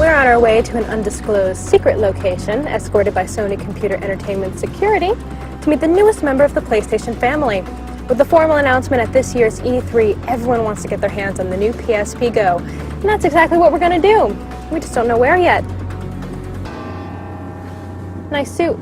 We're on our way to an undisclosed secret location, escorted by Sony Computer Entertainment Security, to meet the newest member of the PlayStation family. With the formal announcement at this year's E3, everyone wants to get their hands on the new PSP GO. And that's exactly what we're going to do. We just don't know where yet. Nice suit.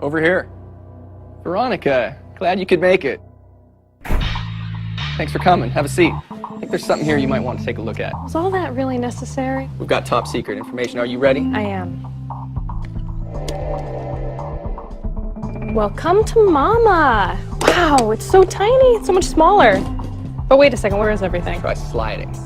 Over here. Veronica, glad you could make it. Thanks for coming. Have a seat. I think there's something here you might want to take a look at. Was all that really necessary? We've got top secret information. Are you ready? I am. Welcome to Mama. Wow, it's so tiny. It's so much smaller. But wait a second, where is everything? Try sliding.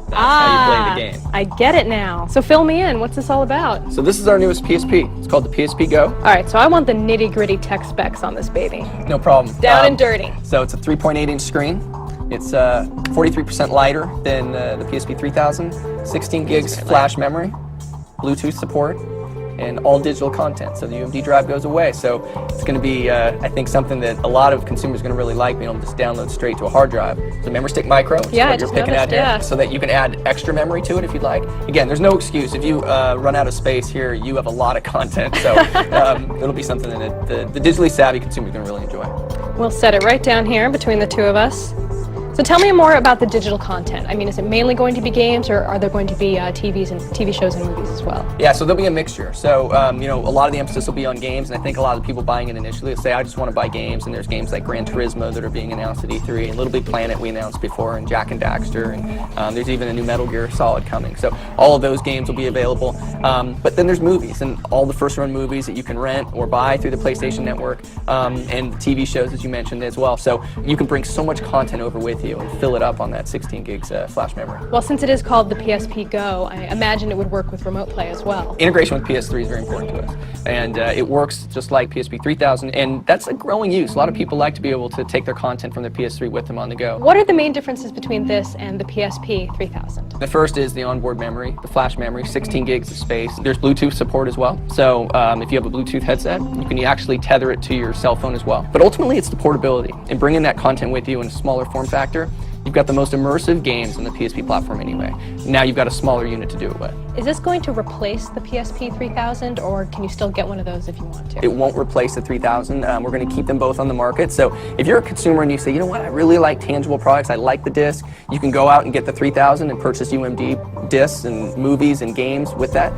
That's how you play the game. I get it now. So fill me in. What's this all about? So this is our newest PSP. It's called the PSP GO. All right, so I want the nitty-gritty tech specs on this baby. No problem. Down and dirty. So it's a 3.8-inch screen. It's 43% lighter than the PSP 3000. 16 gigs flash memory, Bluetooth support, and all digital content. So the UMD drive goes away. So it's going to be, I think, something that a lot of consumers are going to really like, being able to just download straight to a hard drive. The memory stick micro, which is what you're picking at here, so that you can add extra memory to it if you'd like. Again, there's no excuse. If you run out of space here, you have a lot of content. So it'll be something that the digitally savvy consumer is going to really enjoy. We'll set it right down here between the two of us. So tell me more about the digital content. I mean, is it mainly going to be games, or are there going to be TV shows and movies as well? Yeah, so there'll be a mixture. So, you know, a lot of the emphasis will be on games, and I think a lot of the people buying it initially will say, I just want to buy games, and there's games like Gran Turismo that are being announced at E3, and Little Big Planet we announced before, and Jak and Daxter, and there's even a new Metal Gear Solid coming. So all of those games will be available. But then there's movies, and all the first-run movies that you can rent or buy through the PlayStation Network, and TV shows, as you mentioned, as well. So you can bring so much content over with you and fill it up on that 16 gigs flash memory. Well, since it is called the PSP GO, I imagine it would work with remote play as well. Integration with PS3 is very important to us, and it works just like PSP 3000, and that's a growing use. A lot of people like to be able to take their content from their PS3 with them on the go. What are the main differences between this and the PSP 3000? The first is the onboard memory, the flash memory, 16 gigs of space. There's Bluetooth support as well, so if you have a Bluetooth headset, you can actually tether it to your cell phone as well. But ultimately, it's the portability, and bringing that content with you in a smaller form factor. You've got the most immersive games on the PSP platform anyway. Now you've got a smaller unit to do it with. Is this going to replace the PSP 3000, or can you still get one of those if you want to? It won't replace the 3000. We're going to keep them both on the market. So if you're a consumer and you say, you know what, I really like tangible products, I like the disc, you can go out and get the 3000 and purchase UMD discs and movies and games with that.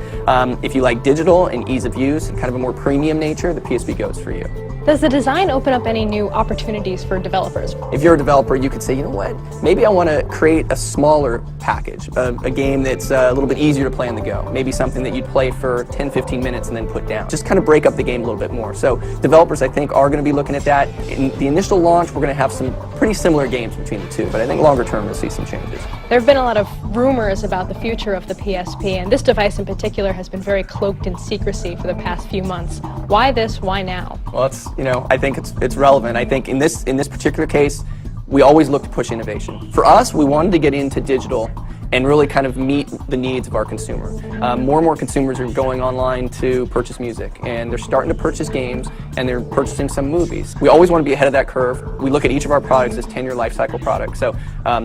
If you like digital and ease of use and kind of a more premium nature, the PSP GO is for you. Does the design open up any new opportunities for developers? If you're a developer, you could say, you know what, maybe I want to create a smaller package, a game that's a little bit easier to play on the go. Maybe something that you'd play for 10, 15 minutes and then put down. Just kind of break up the game a little bit more. So developers, I think, are going to be looking at that. In the initial launch, we're going to have some pretty similar games between the two, but I think longer term, we'll see some changes. There have been a lot of rumors about the future of the PSP, and this device in particular has been very cloaked in secrecy for the past few months. Why this? Why now? Well, I think it's relevant. I think in this particular case, we always look to push innovation. For us, we wanted to get into digital and really kind of meet the needs of our consumer. More and more consumers are going online to purchase music, and they're starting to purchase games, and they're purchasing some movies. We always want to be ahead of that curve. We look at each of our products as 10-year life cycle products, so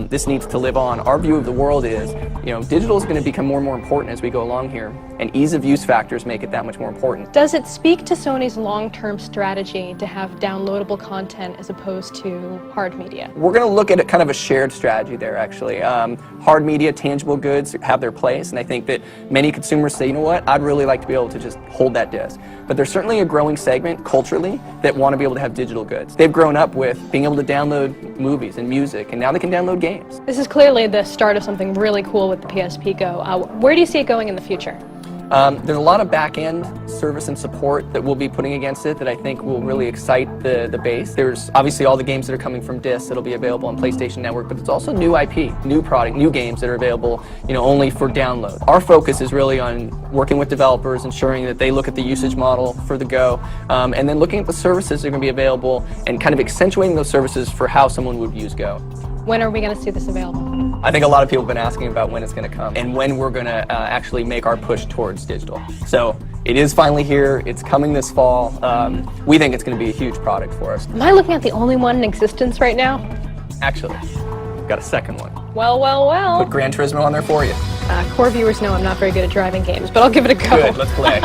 this needs to live on. Our view of the world is, you know, digital is going to become more and more important as we go along here, and ease of use factors make it that much more important. Does it speak to Sony's long-term strategy to have downloadable content as opposed to hard media? We're going to look at kind of a shared strategy there, actually. Hard media, tangible goods have their place, and I think that many consumers say, you know what, I'd really like to be able to just hold that disc. But there's certainly a growing segment culturally that want to be able to have digital goods. They've grown up with being able to download movies and music, and now they can download games. This is clearly the start of something really cool with the PSP GO. Where do you see it going in the future? There's a lot of back-end service and support that we'll be putting against it that I think will really excite the base. There's obviously all the games that are coming from discs that'll be available on PlayStation Network, but it's also new IP, new product, new games that are available, only for download. Our focus is really on working with developers, ensuring that they look at the usage model for the Go, and then looking at the services that are going to be available and kind of accentuating those services for how someone would use Go. When are we going to see this available? I think a lot of people have been asking about when it's going to come and when we're going to actually make our push towards digital. So it is finally here. It's coming this fall. We think it's going to be a huge product for us. Am I looking at the only one in existence right now? Actually, we've got a second one. Well, well, well. Put Gran Turismo on there for you. Core viewers know I'm not very good at driving games, but I'll give it a go. Good, let's play.